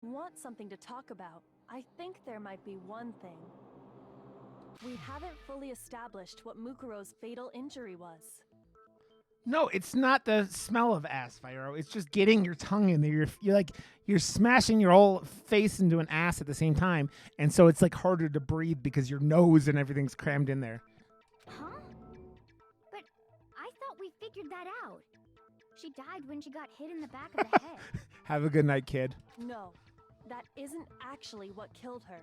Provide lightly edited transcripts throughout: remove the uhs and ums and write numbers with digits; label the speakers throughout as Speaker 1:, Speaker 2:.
Speaker 1: Want something to talk about? I think there might be one thing. We haven't fully established what Mukuro's fatal injury was.
Speaker 2: No, it's not the smell of ass, Fyro. It's just getting your tongue in there. You're smashing your whole face into an ass at the same time, and so it's like harder to breathe because your nose and everything's crammed in there.
Speaker 3: Huh? But I thought we figured that out. She died when she got hit in the back of the head.
Speaker 2: Have a good night, kid.
Speaker 1: No, that isn't actually what killed her.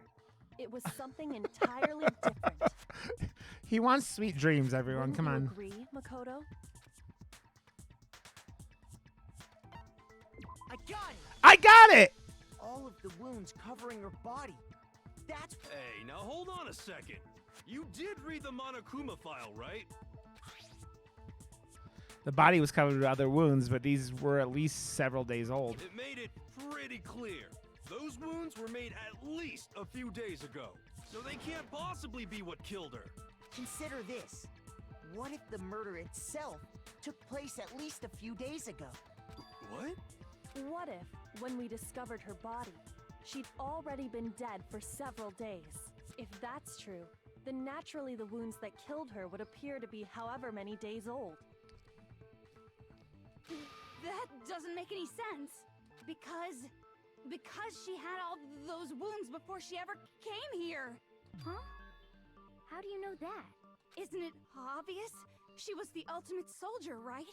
Speaker 1: It was something entirely different.
Speaker 2: He wants sweet dreams, everyone.
Speaker 1: Wouldn't
Speaker 2: Come
Speaker 1: you
Speaker 2: on.
Speaker 1: Agree, Makoto?
Speaker 4: I got it!
Speaker 2: I got it!
Speaker 4: All of the wounds covering her body. That's...
Speaker 5: Hey, now hold on a second. You did read the Monokuma file, right?
Speaker 2: The body was covered with other wounds, but these were at least several days old.
Speaker 5: It made it pretty clear. Those wounds were made at least a few days ago, so they can't possibly be what killed her.
Speaker 4: Consider this. What if the murder itself took place at least a few days ago?
Speaker 5: What?
Speaker 1: What if, when we discovered her body, she'd already been dead for several days? If that's true, then naturally the wounds that killed her would appear to be however many days old.
Speaker 3: That doesn't make any sense. Because she had all those wounds before she ever came here. Huh? How do you know that? Isn't it obvious? She was the ultimate soldier, right?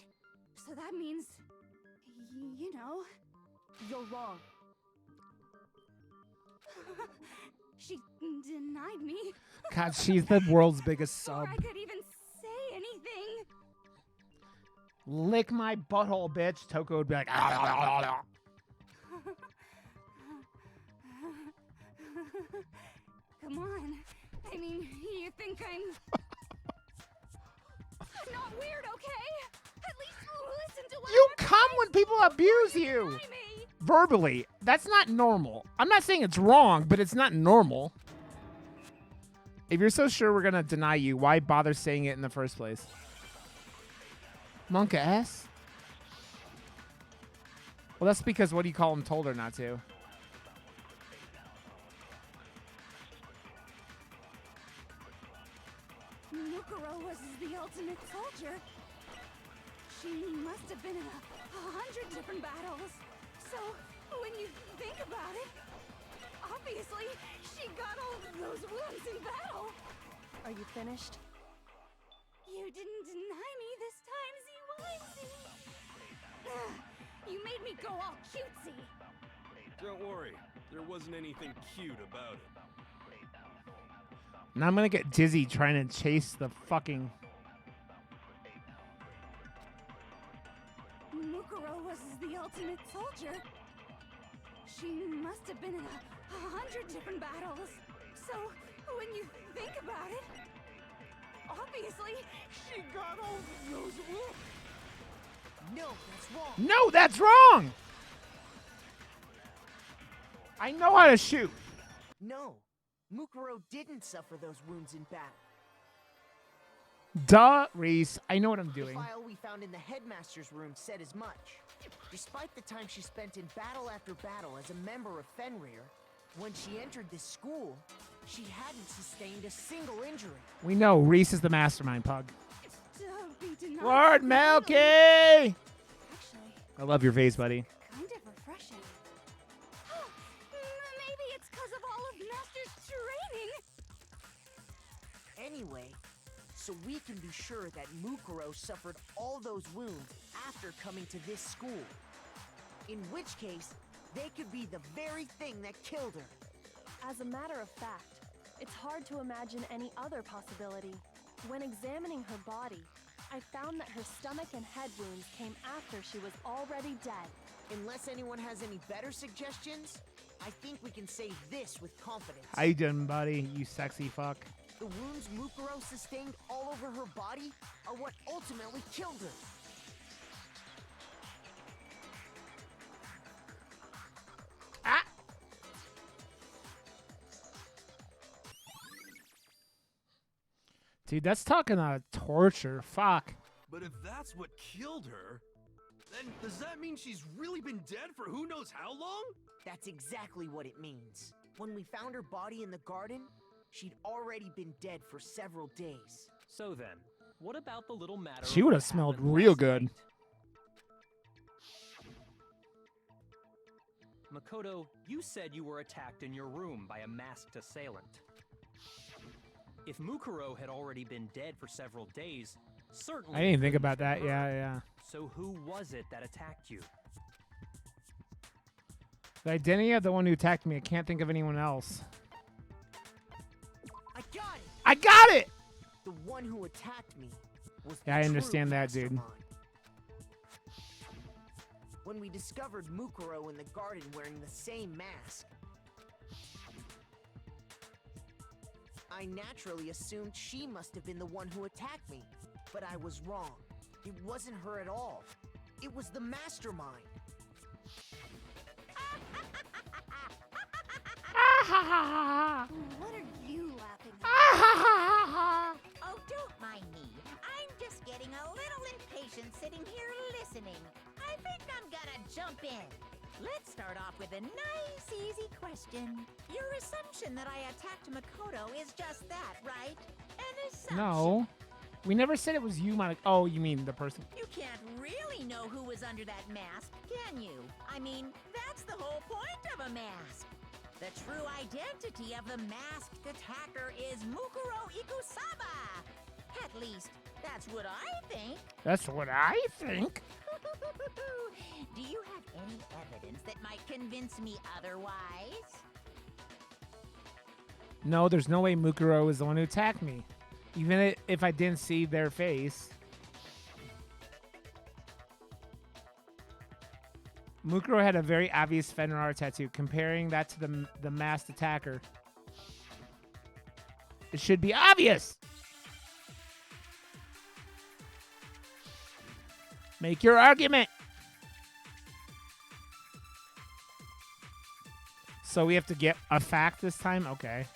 Speaker 3: So that means, you know.
Speaker 1: You're wrong.
Speaker 3: She denied me.
Speaker 2: God, she's the world's biggest
Speaker 3: Before
Speaker 2: sub.
Speaker 3: I could even say anything.
Speaker 2: Lick my butthole, bitch. Toko would be like, ah.
Speaker 3: Come on. I mean, you think I'm not weird, okay? At least listen to what
Speaker 2: You
Speaker 3: I'm
Speaker 2: come when people abuse you.
Speaker 3: deny me.
Speaker 2: Verbally. That's not normal. I'm not saying it's wrong, but it's not normal. If you're so sure we're going to deny you, why bother saying it in the first place? Monka ass? Well, that's because what do you call him told her not to.
Speaker 3: Mukuro was the ultimate soldier. She must have been in 100 different battles. So, when you think about it, obviously, she got all of those wounds in battle.
Speaker 1: Are you finished?
Speaker 3: You didn't deny me this time, Z-Wimsey. You made me go all cutesy.
Speaker 5: Don't worry, there wasn't anything cute about it.
Speaker 2: Now I'm going to get dizzy trying to chase the fucking...
Speaker 3: Mukuro was the ultimate soldier. She must have been in 100 different battles. So, when you think about it, obviously, she got all those wounds.
Speaker 4: No, that's wrong.
Speaker 2: No, that's wrong! I know how to shoot.
Speaker 4: No, Mukuro didn't suffer those wounds in battle.
Speaker 2: Duh, Reese. I know what I'm
Speaker 4: The
Speaker 2: doing.
Speaker 4: file we found in the headmaster's room said as much. Despite the time she spent in battle after battle as a member of Fenrir, when she entered this school, she hadn't sustained a single injury.
Speaker 2: We know Reese is the mastermind, Pug.
Speaker 3: Don't be denied.
Speaker 2: Lord Melky!
Speaker 3: Actually,
Speaker 2: I love your face, buddy.
Speaker 3: kind of refreshing. Maybe it's because of all of Master's training.
Speaker 4: Anyway, so we can be sure that Mukuro suffered all those wounds after coming to this school. In which case, they could be the very thing that killed her.
Speaker 1: As a matter of fact, it's hard to imagine any other possibility. When examining her body, I found that her stomach and head wounds came after she was already dead.
Speaker 4: Unless anyone has any better suggestions, I think we can say this with confidence.
Speaker 2: How you doing, buddy? You sexy fuck.
Speaker 4: The wounds Mukuro sustained all over her body are what ultimately killed her.
Speaker 2: Ah! Dude, that's talking torture. Fuck.
Speaker 5: But if that's what killed her, then does that mean she's really been dead for who knows how long?
Speaker 4: That's exactly what it means. When we found her body in the garden, she'd already been dead for several days.
Speaker 6: So then, what about the little matter
Speaker 2: She
Speaker 6: of
Speaker 2: would
Speaker 6: what
Speaker 2: have smelled
Speaker 6: happened
Speaker 2: real
Speaker 6: last
Speaker 2: good.
Speaker 6: night? Makoto, you said you were attacked in your room by a masked assailant. If Mukuro had already been dead for several days, certainly...
Speaker 2: I didn't think
Speaker 6: it
Speaker 2: about
Speaker 6: couldn't
Speaker 2: that.
Speaker 6: have been her.
Speaker 2: Yeah.
Speaker 6: So who was it that attacked you?
Speaker 2: The identity of the one who attacked me. I can't think of anyone else.
Speaker 4: I got it!
Speaker 2: I got it!
Speaker 4: The one who attacked me was the
Speaker 2: Yeah, I
Speaker 4: true
Speaker 2: understand that, dude.
Speaker 4: mastermind. When we discovered Mukuro in the garden wearing the same mask, I naturally assumed she must have been the one who attacked me. But I was wrong. It wasn't her at all. It was the mastermind.
Speaker 3: What are you laughing at?
Speaker 7: Oh, don't mind me. I'm just getting a little impatient sitting here listening. I think I'm gonna jump in. Let's start off with a nice, easy question. Your assumption that I attacked Makoto is just that, right? An assumption.
Speaker 2: No. We never said it was you, Monica. Oh, you mean the person.
Speaker 7: You can't really know who was under that mask, can you? I mean, that's the whole point of a mask. The true identity of the masked attacker is Mukuro Ikusaba. At least, that's what I think.
Speaker 2: That's what I think.
Speaker 7: Do you have any evidence that might convince me otherwise?
Speaker 2: No, there's no way Mukuro is the one who attacked me. Even if I didn't see their face. Mukuro had a very obvious Fenrir tattoo. Comparing that to the masked attacker, it should be obvious. Make your argument. So we have to get a fact this time? Okay.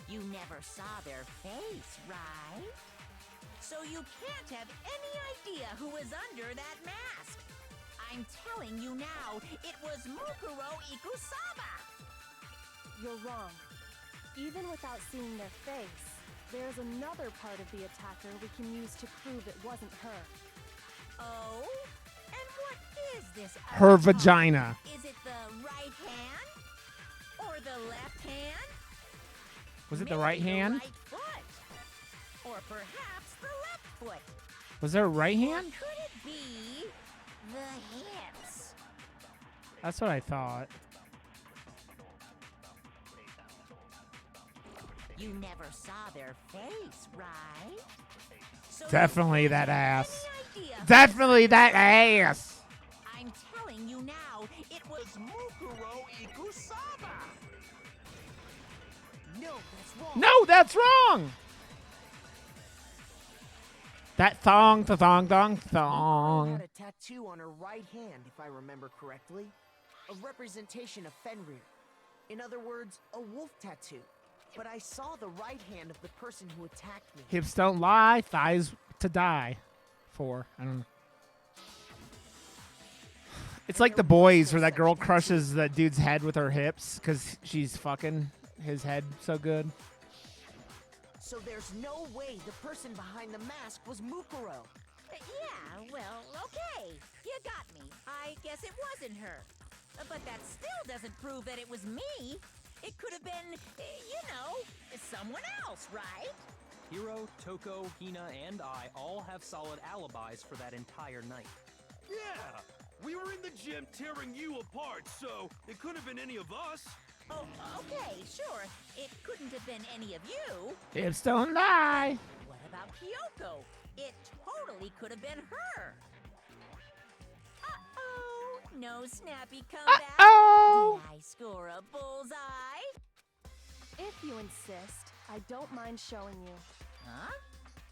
Speaker 7: You never saw their face, right? So you can't have any idea who was under that mask. I'm telling you now, it was Mukuro Ikusaba.
Speaker 1: You're wrong. Even without seeing their face, there's another part of the attacker we can use to prove it wasn't her.
Speaker 7: Oh? And what is this?
Speaker 2: Her
Speaker 7: other part?
Speaker 2: vagina.
Speaker 7: Is it the right hand? Or the left hand?
Speaker 2: Was it the
Speaker 7: Maybe
Speaker 2: right hand?
Speaker 7: Right foot. Or perhaps the left foot.
Speaker 2: Was there a right hand?
Speaker 7: Or could it be the hips?
Speaker 2: That's what I thought.
Speaker 7: You never saw their face, right? So you
Speaker 2: Definitely
Speaker 7: can't
Speaker 2: that
Speaker 7: have
Speaker 2: ass.
Speaker 7: any idea who
Speaker 2: Definitely
Speaker 7: was
Speaker 2: that
Speaker 7: under
Speaker 2: ass.
Speaker 7: I'm telling you now, it was
Speaker 5: Mukuro Ikusaba!
Speaker 4: no, that's wrong.
Speaker 2: No, that's wrong. That thong, thong, thong,
Speaker 4: Mukuro
Speaker 2: thong.
Speaker 4: had a tattoo on her right hand, if I remember correctly. A representation of Fenrir. In other words, a wolf tattoo. But I saw the right hand of the person who attacked me.
Speaker 2: Hips don't lie, thighs to die for. I don't know. It's like The Boys where that girl crushes that dude's head with her hips because she's fucking his head so good.
Speaker 4: So there's no way the person behind the mask was Mukuro.
Speaker 7: Yeah, well, okay. You got me. I guess it wasn't her. But that still doesn't prove that it was me. It could have been, someone else, right?
Speaker 6: Hiro, Toko, Hina, and I all have solid alibis for that entire night.
Speaker 5: Yeah! We were in the gym tearing you apart, so it could have been any of us.
Speaker 7: Oh, okay, sure. It couldn't have been any of you.
Speaker 2: Hips don't lie.
Speaker 7: What about Kyoko? It totally could have been her. Uh-oh. No snappy comeback.
Speaker 2: Uh-oh.
Speaker 7: Did I score a bullseye?
Speaker 1: If you insist, I don't mind showing you.
Speaker 7: Huh?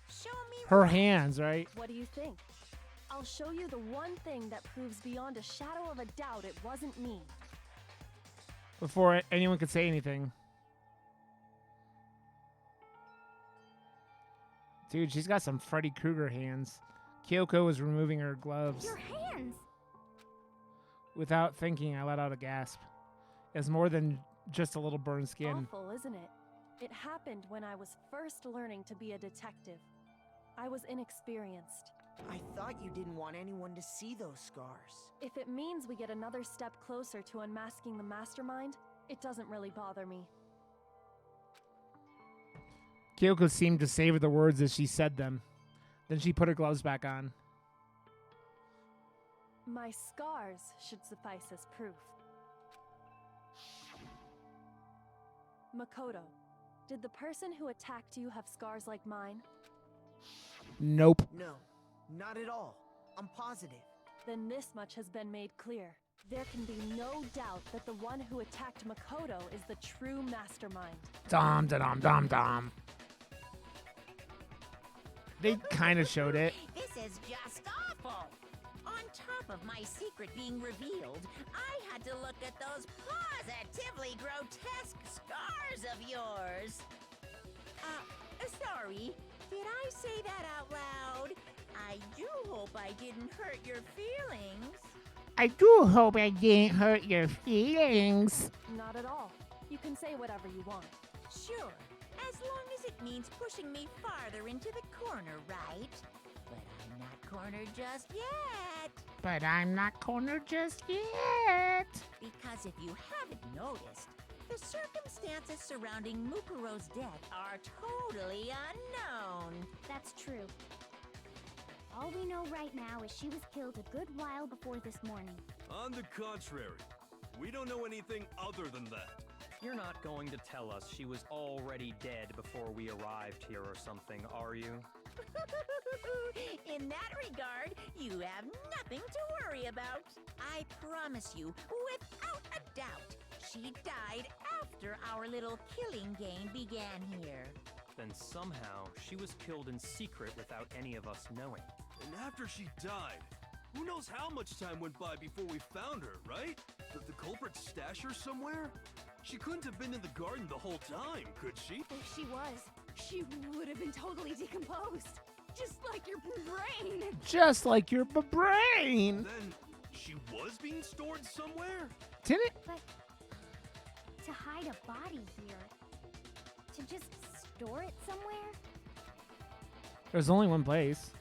Speaker 7: Show me
Speaker 2: Her hands, right?
Speaker 1: What do you think? I'll show you the one thing that proves beyond a shadow of a doubt it wasn't me.
Speaker 2: Before anyone could say anything. Dude, she's got some Freddy Krueger hands. Kyoko was removing her gloves.
Speaker 3: Your hands!
Speaker 2: Without thinking, I let out a gasp. as more than just a little burned skin.
Speaker 1: Awful, isn't it? It happened when I was first learning to be a detective. I was inexperienced.
Speaker 4: I thought you didn't want anyone to see those scars.
Speaker 1: If it means we get another step closer to unmasking the mastermind, it doesn't really bother me.
Speaker 2: Kyoko seemed to savor the words as she said them. Then she put her gloves back on.
Speaker 1: My scars should suffice as proof. Makoto, did the person who attacked you have scars like mine?
Speaker 2: Nope.
Speaker 4: No, not at all. I'm positive.
Speaker 1: Then this much has been made clear. There can be no doubt that the one who attacked Makoto is the true mastermind.
Speaker 2: Dom, dom, dom, dom. They kind of showed it.
Speaker 7: This is just awful. On top of my secret being revealed, I had to look at those positively grotesque scars of yours. Sorry, did I say that out loud? I do hope I didn't hurt your feelings.
Speaker 2: I do hope I didn't hurt your feelings.
Speaker 1: Not at all. You can say whatever you want.
Speaker 7: Sure, as long as it means pushing me farther into the corner, right? But I'm not cornered just yet.
Speaker 2: But I'm not cornered just yet.
Speaker 7: Because if you haven't noticed, the circumstances surrounding Mukuro's death are totally unknown.
Speaker 3: That's true. All we know right now is she was killed a good while before this morning.
Speaker 5: On the contrary, we don't know anything other than that.
Speaker 6: You're not going to tell us she was already dead before we arrived here or something, are you?
Speaker 7: In that regard, you have nothing to worry about. I promise you, without a doubt, she died after our little killing game began here.
Speaker 6: Then somehow she was killed in secret without any of us knowing.
Speaker 5: And after she died, who knows how much time went by before we found her, right? Did the culprit stash her somewhere? She couldn't have been in the garden the whole time, could she?
Speaker 3: If she was, she would have been totally decomposed. Just like your brain.
Speaker 2: Just like your brain.
Speaker 5: Then she was being stored somewhere?
Speaker 2: Didn't it?
Speaker 3: But to hide a body here, to just store it somewhere?
Speaker 2: There's only one place.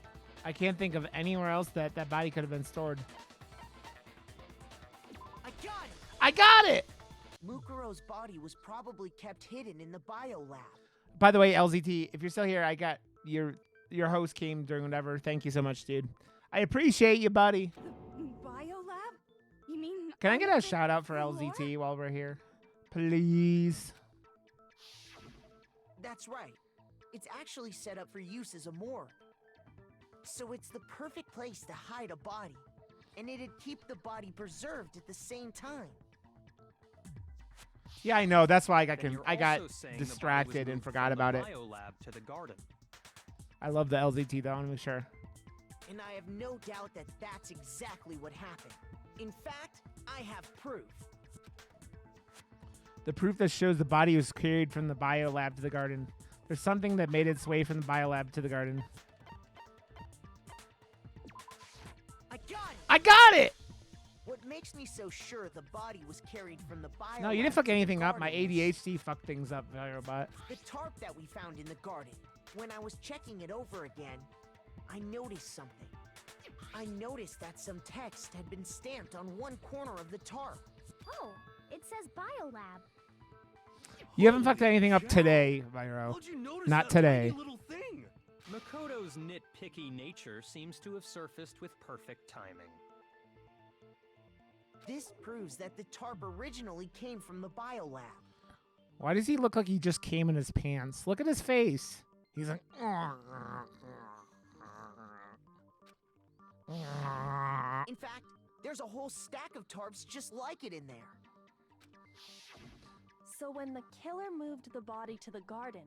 Speaker 2: I can't think of anywhere else that that body could have been stored.
Speaker 4: I got it!
Speaker 2: I got it!
Speaker 4: Mukuro's body was probably kept hidden in the biolab.
Speaker 2: By the way, LZT, if you're still here, I got your host came during whatever. Thank you so much, dude. I appreciate you, buddy.
Speaker 3: The biolab? You mean...
Speaker 2: Can I get a shout out for LZT while we're here? Please.
Speaker 4: That's right. It's actually set up for use as a morgue. So it's the perfect place to hide a body. And it'd keep the body preserved at the same time.
Speaker 2: Yeah, I know. That's why I
Speaker 6: Then you're
Speaker 2: got
Speaker 6: also saying the body was
Speaker 2: distracted and
Speaker 6: moved
Speaker 2: forgot
Speaker 6: from
Speaker 2: about
Speaker 6: the
Speaker 2: it.
Speaker 6: biolab to the garden.
Speaker 2: I love the LZT though. I want to make sure.
Speaker 4: And I have no doubt that that's exactly what happened. In fact, I have proof.
Speaker 2: The proof that shows the body was carried from the biolab to the garden. There's something that made its way from the biolab to the garden.
Speaker 4: I got it!
Speaker 2: I got it!
Speaker 4: What makes me so sure the body was carried from the biolab
Speaker 2: No, you didn't fuck
Speaker 4: to the
Speaker 2: anything up. My
Speaker 4: garden was
Speaker 2: ADHD fucked things up, robot.
Speaker 4: the tarp that we found in the garden. When I was checking it over again, I noticed something. I noticed that some text had been stamped on one corner of the tarp.
Speaker 3: Oh, it says biolab.
Speaker 2: You haven't fucked anything up today, Viro.
Speaker 5: How'd you notice
Speaker 2: Not
Speaker 5: that tiny
Speaker 2: today.
Speaker 5: little thing?
Speaker 6: Makoto's nitpicky nature seems to have surfaced with perfect timing.
Speaker 4: This proves that the tarp originally came from the biolab.
Speaker 2: Why does he look like he just came in his pants? Look at his face. He's like...
Speaker 4: In fact, there's a whole stack of tarps just like it in there.
Speaker 1: So when the killer moved the body to the garden,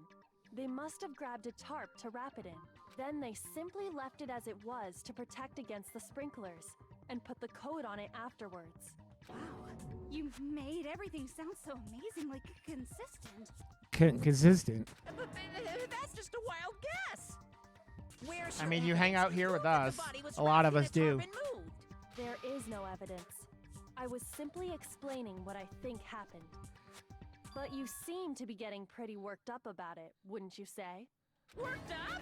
Speaker 1: they must have grabbed a tarp to wrap it in. Then they simply left it as it was to protect against the sprinklers, and put the coat on it afterwards.
Speaker 3: Wow, you made everything sound so amazingly consistent.
Speaker 2: Consistent.
Speaker 7: But that's just a wild guess. Where's
Speaker 2: I
Speaker 7: your
Speaker 2: mean, you hang
Speaker 7: evidence
Speaker 2: out
Speaker 7: to
Speaker 2: here
Speaker 7: prove
Speaker 2: with
Speaker 7: that the
Speaker 2: us.
Speaker 7: body was
Speaker 2: A lot
Speaker 7: wrapped
Speaker 2: of
Speaker 7: in
Speaker 2: us
Speaker 7: a tarp
Speaker 2: do.
Speaker 7: and moved?
Speaker 1: There is no evidence. I was simply explaining what I think happened. But you seem to be getting pretty worked up about it, wouldn't you say?
Speaker 3: Worked up?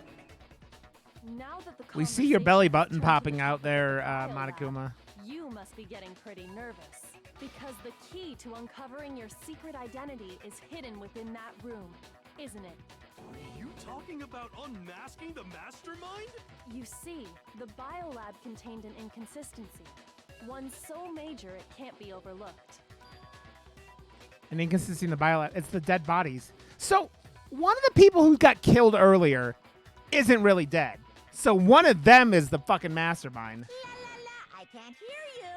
Speaker 1: Now that the
Speaker 2: We see your belly
Speaker 1: conversation has
Speaker 2: button
Speaker 1: turned to
Speaker 2: popping
Speaker 1: the
Speaker 2: out there,
Speaker 1: topic of the biolab,
Speaker 2: Monokuma.
Speaker 1: you must be getting pretty nervous. Because the key to uncovering your secret identity is hidden within that room, isn't it?
Speaker 5: Are you talking about unmasking the mastermind?
Speaker 1: You see, the biolab contained an inconsistency. One so major it can't be overlooked.
Speaker 2: An inconsistency in the biolab. It's the dead bodies. So one of the people who got killed earlier isn't really dead. So one of them is the fucking mastermind.
Speaker 7: La la la, I can't hear you.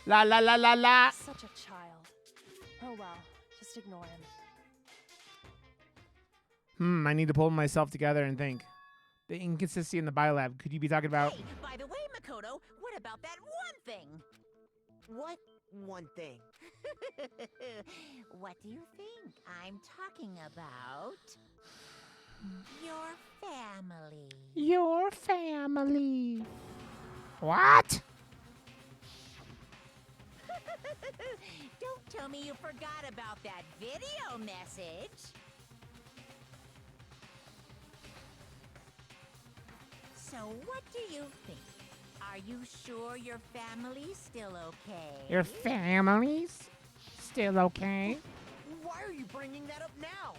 Speaker 7: La la la la la.
Speaker 2: La la la la la.
Speaker 1: Such a child. Oh well, just ignore him.
Speaker 2: I need to pull myself together and think. The inconsistency in the biolab. Could you be talking about?
Speaker 7: Hey, by the way, Makoto, what about that one thing?
Speaker 4: What one thing?
Speaker 7: What do you think I'm talking about? Your family.
Speaker 2: Your family. What?
Speaker 7: Don't tell me you forgot about that video message. So what do you think? Are you sure your family's still okay?
Speaker 2: Your family's still okay?
Speaker 4: Why are you bringing that up now?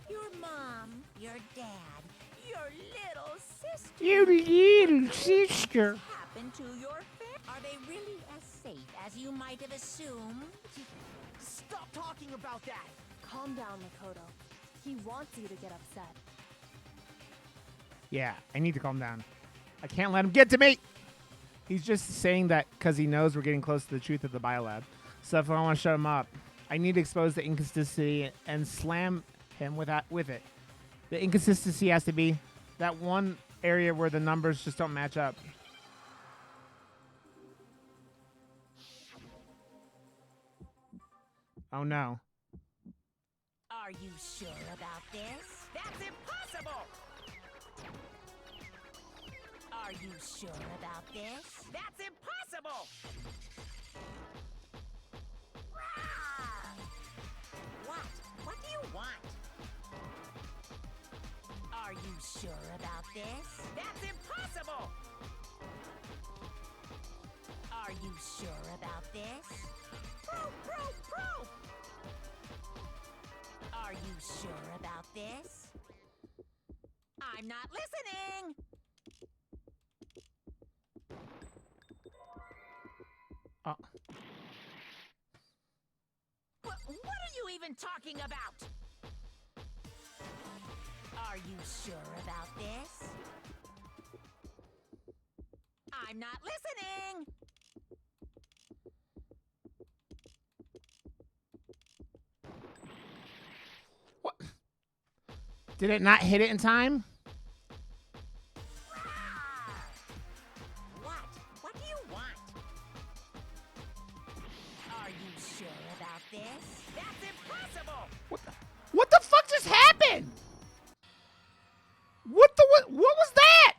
Speaker 7: Your mom, your dad, your little sister.
Speaker 2: Your little sister.
Speaker 7: Happened to your family? Are they really as safe as you might have assumed?
Speaker 4: Stop talking about that!
Speaker 1: Calm down, Makoto. He wants you to get upset.
Speaker 2: Yeah, I need to calm down. I can't let him get to me. He's just saying that because he knows we're getting close to the truth of the biolab. So if I want to shut him up, I need to expose the inconsistency and slam him with it. The inconsistency has to be that one area where the numbers just don't match up. Oh no.
Speaker 7: Are you sure about this? That's impossible! Are you sure about this? That's impossible! What? What do you want? Are you sure about this? That's impossible! Are you sure about this? Pro! Are you sure about this? I'm not listening! What are you even talking about? Are you sure about this? I'm not listening!
Speaker 2: What? Did it not hit it in time?
Speaker 7: What? What do you want? Are you sure about this? That's impossible!
Speaker 2: What the fuck just happened? What was that?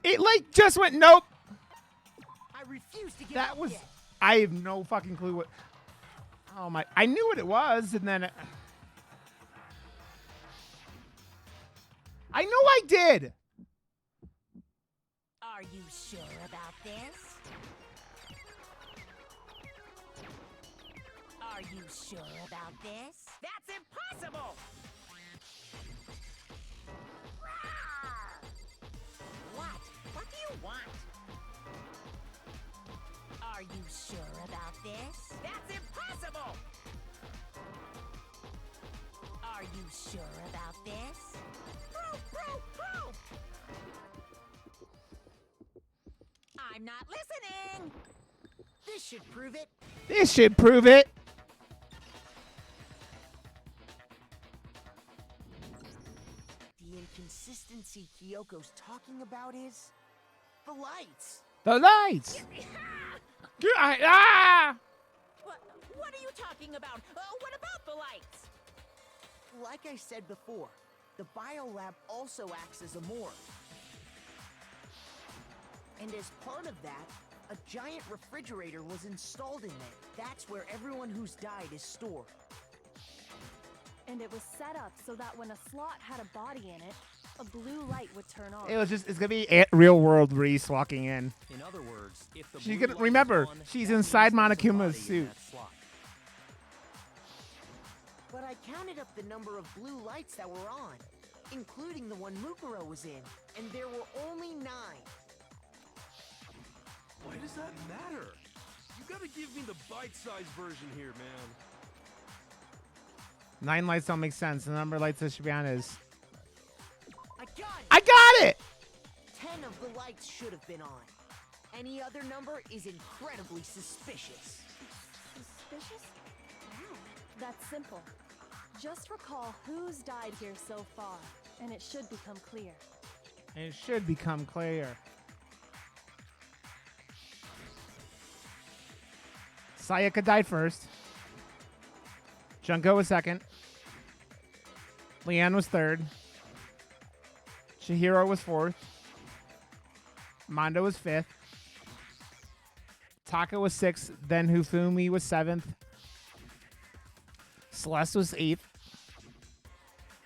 Speaker 2: It like just went nope.
Speaker 4: I refuse to give
Speaker 2: That
Speaker 4: up
Speaker 2: was
Speaker 4: yet.
Speaker 2: I have no fucking clue what. Oh my! I knew what it was, and then I know I did.
Speaker 7: Are you sure about this? Are you sure about this? That's impossible! What? What do you want? Are you sure about this? That's impossible! Are you sure about this? Pro! I'm not listening!
Speaker 4: This should prove it.
Speaker 2: This should prove it.
Speaker 4: The inconsistency Kyoko's talking about is the lights.
Speaker 2: The lights.
Speaker 7: What are you talking about? What about the lights?
Speaker 4: Like I said before, the biolab also acts as a morgue. And as part of that, a giant refrigerator was installed in there. That's where everyone who's died is stored.
Speaker 1: And it was set up so that when a slot had a body in it, a blue light would turn on.
Speaker 2: It's gonna be real world Reese walking in.
Speaker 6: In other words, if the
Speaker 2: She's
Speaker 6: blue
Speaker 2: gonna
Speaker 6: light is
Speaker 2: remember
Speaker 6: on,
Speaker 2: she's
Speaker 6: that
Speaker 2: inside
Speaker 6: means there's a
Speaker 2: Monokuma's
Speaker 6: body in
Speaker 2: suit.
Speaker 6: that slot.
Speaker 4: But I counted up the number of blue lights that were on, including the one Mukuro was in, and there were only 9.
Speaker 5: Why does that matter? You gotta give me the bite-sized version here, man.
Speaker 2: 9 lights don't make sense. The number of lights that should be on is.
Speaker 4: I got it!
Speaker 2: I got it!
Speaker 4: 10 of the lights should have been on. Any other number is incredibly suspicious.
Speaker 3: Suspicious? Wow.
Speaker 1: That's simple. Just recall who's died here so far, and it should become clear.
Speaker 2: And it should become clear. Sayaka died first. Junko was second. Leanne was third. Chihiro was fourth. Mondo was fifth. Taka was sixth. Then Hifumi was seventh. Celeste was eighth.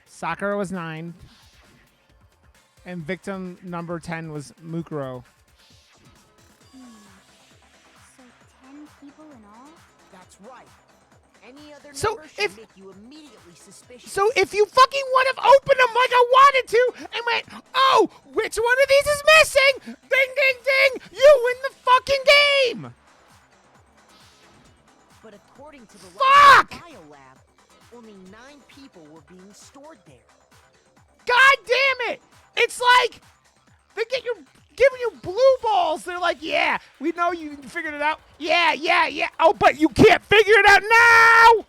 Speaker 2: Sakura was ninth. And victim number 10 was Mukuro.
Speaker 3: So 10 people in all?
Speaker 4: That's right. Any other
Speaker 2: So
Speaker 4: number should
Speaker 2: if-
Speaker 4: make you immediately suspicious.
Speaker 2: So if you fucking would have opened them like I wanted to and went, oh, which one of these is missing? Ding, ding, ding. You win the fucking game.
Speaker 4: But according to the
Speaker 2: Fuck!
Speaker 4: biolab, only 9 people were being stored there.
Speaker 2: God damn it. It's like they giving you blue balls. They're like, yeah, we know you figured it out. Yeah, yeah, yeah. Oh, but you can't figure it out now.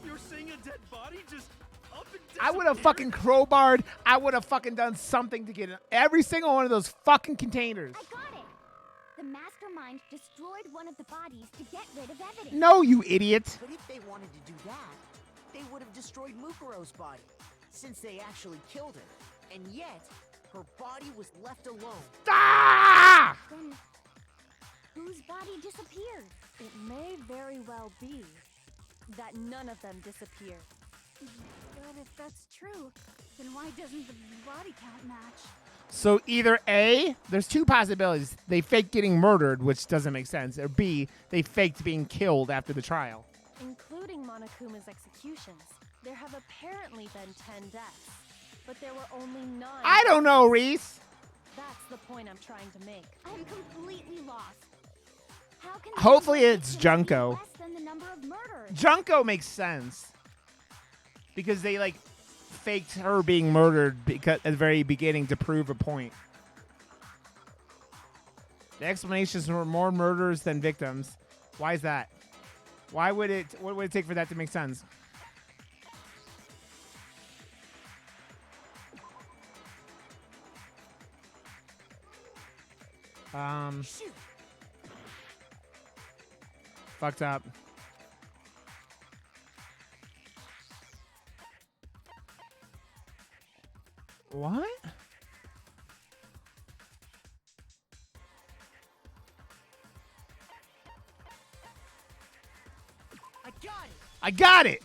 Speaker 5: You're saying a dead body just up and
Speaker 2: I would have
Speaker 5: disappeared?
Speaker 2: fucking crowbarred. I would have fucking done something to get in every single one of those fucking containers.
Speaker 3: I got it! The mastermind destroyed one of the bodies to get rid of evidence.
Speaker 2: No, you idiot.
Speaker 4: But if they wanted to do that, they would have destroyed Mukuro's body, since they actually killed her. And yet, her body was left alone.
Speaker 2: Ah!
Speaker 3: Then whose body disappeared?
Speaker 1: It may very well be that none of them disappeared.
Speaker 3: But if that's true, then why doesn't the body count match?
Speaker 2: So either A, there's 2 possibilities. They faked getting murdered, which doesn't make sense. Or B, they faked being killed after the trial.
Speaker 1: Including Monokuma's executions, there have apparently been 10 deaths, but there were only 9.
Speaker 2: I don't know, Reese.
Speaker 1: That's the point I'm trying to make.
Speaker 3: I'm completely lost. How can
Speaker 2: Hopefully
Speaker 3: the number of
Speaker 2: it's
Speaker 3: victims be
Speaker 2: Junko.
Speaker 3: less than the number of murders?
Speaker 2: Junko makes sense. Because they, like, faked her being murdered because at the very beginning to prove a point. The explanations were more murders than victims. Why is that? What would it take for that to make sense?
Speaker 4: Shoot!
Speaker 2: Fucked up. What?
Speaker 4: I got it!
Speaker 2: I got it!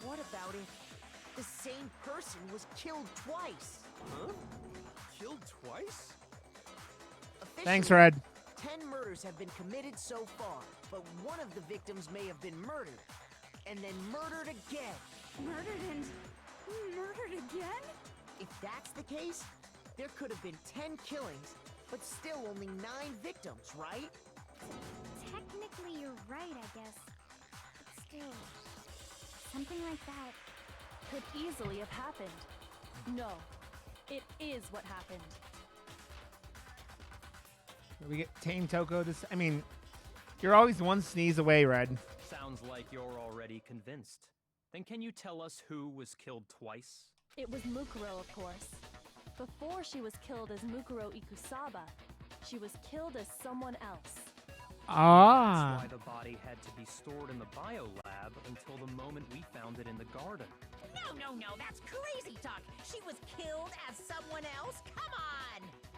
Speaker 4: What about if the same person was killed twice?
Speaker 5: Huh? Killed twice?
Speaker 2: Thanks,
Speaker 4: Officially,
Speaker 2: Red.
Speaker 4: 10 murders have been committed so far, but one of the victims may have been murdered, and then murdered again.
Speaker 3: Murdered and murdered again?
Speaker 4: If that's the case, there could have been 10 killings, but still only 9 victims, right?
Speaker 3: Technically, you're right, I guess. But still, something like that.
Speaker 1: Could easily have happened. No, it is what happened.
Speaker 2: We get Tame Toko to. I mean, you're always one sneeze away, Red.
Speaker 6: Sounds like you're already convinced. Then can you tell us who was killed twice?
Speaker 1: It was Mukuro, of course. Before she was killed as Mukuro Ikusaba, she was killed as someone else.
Speaker 2: Ah.
Speaker 6: That's why the body had to be stored in the biolab until the moment we found it in the garden.
Speaker 7: No No, that's crazy talk. She was killed as someone else? Come on!